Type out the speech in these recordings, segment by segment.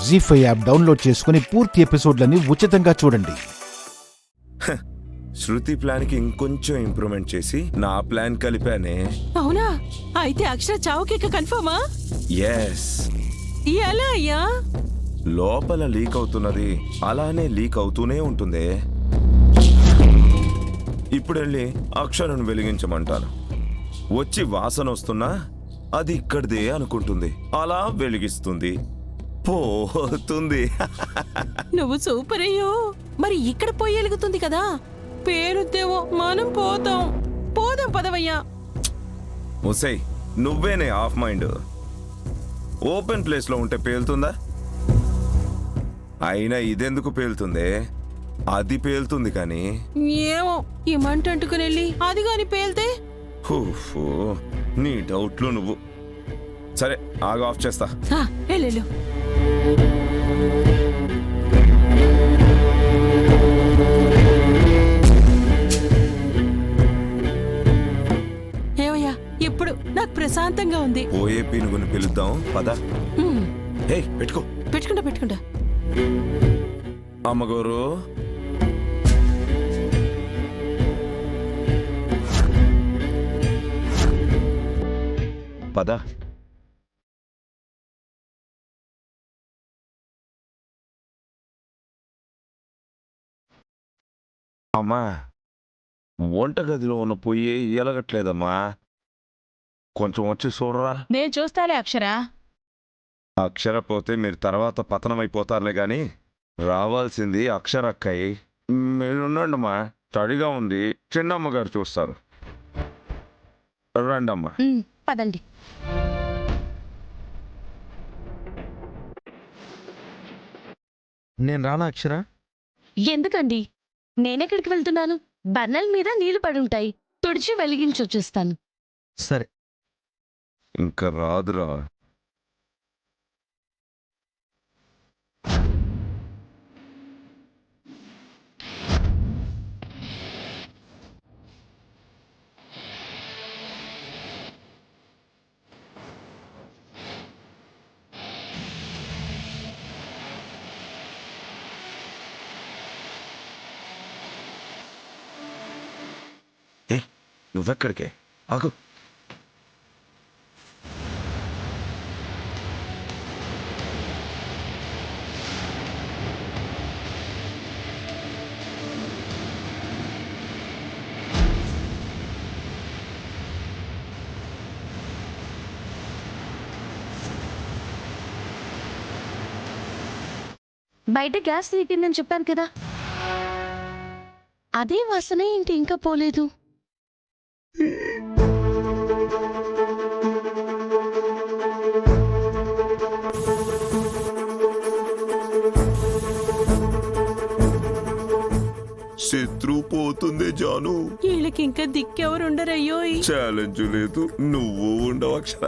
జీ5 app download చేసుకుని పూర్తి ఎపిసోడ్లని ఉచితంగా చూడండి. శృతి ప్లాన్ కి ఇంకొంచెం ఇంప్రూవ్మెంట్ చేసి నా ప్లాన్ కలిపానే. అవునా? అయితే అక్షర చావుకేక కన్ఫర్మా? ఎస్. ఎలా అయ్యా? లోపల లీక్ అవుతున్నది అలానే లీక్ అవుతూనే ఉంటుంది. ఇప్పుడు వెళ్ళి అక్షరను వెలిగించమంటాను. వచ్చి వాసన వస్తున్నా అది ఇక్కడిదే అనుకుంటుంది, అలా వెలిగిస్తుంది, పోతుంది. నువ్వు సూపర్ అయ్యో. మరి ఇక్కడ పోయి వెలుగుతుంది కదా, పేరుద్దేవో మనం పోతాం పదవయ్యా. ముసై నువ్వేనే ఆఫ్ మైండ్. ఓపెన్ ప్లేస్ లో ఉంటే పేలుతుందా? అయినా ఇదెందుకు పేలుతుంది? అది పేలుతుంది కానీ. ఏమో ఈ మంట అంటుకుని వెళ్ళి అది కాని పేల్తే. నీ డౌట్లు నువ్వు. సరే ఆగా, ఆఫ్ చేస్తా. వెళ్ళు. ఏమయ్యా ఇప్పుడు నాకు ప్రశాంతంగా ఉంది. పోయే పీనుగుని పిలుద్దాం పద. పెట్టుకుంటా. అమ్మగోరు, పద. అమ్మా, వంటగదిలో ఉన్న పొయ్యి ఎలగట్లేదమ్మా, కొంచెం వచ్చి చూడరా. నేను చూస్తాలే అక్షర. అక్షర పోతే మీరు తర్వాత పతనమైపోతారులే గాని రావాల్సింది అక్షరక్కయ్య. మీరుండమ్మా, తడిగా ఉంది, చిన్నమ్మగారు చూస్తారు. రండమ్మా. పదండి. నేను రానా అక్షర? ఎందుకండి? నేనెక్కడికి వెళ్తున్నాను? బర్నల్ మీద నీళ్లు పడుంటాయి, తుడిచి వెలిగించొచ్చేస్తాను. సరే. ఇంకా రాదురా. నువ్వెక్కడికే? ఆగు. బయట గ్యాస్ లీకిందని చెప్పాను కదా, అదే వాసన ఏంటి ఇంకా పోలేదు? శత్రు పోతుంది జాను. వీళ్ళకి ఇంకా దిక్కెవరుండరయ్యో. ఛాలెంజ్ లేదు, నువ్వు ఉండవు అక్షర.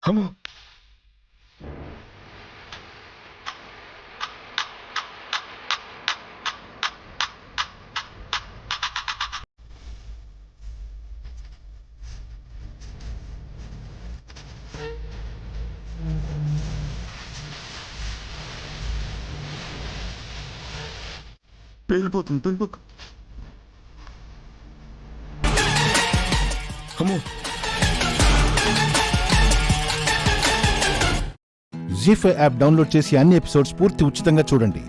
అమ్మో, పేలిపోతుంది. అమ్మో. జీ5 యాప్ డౌన్లోడ్ చేసి అన్ని ఎపిసోడ్స్ పూర్తి ఉచితంగా చూడండి.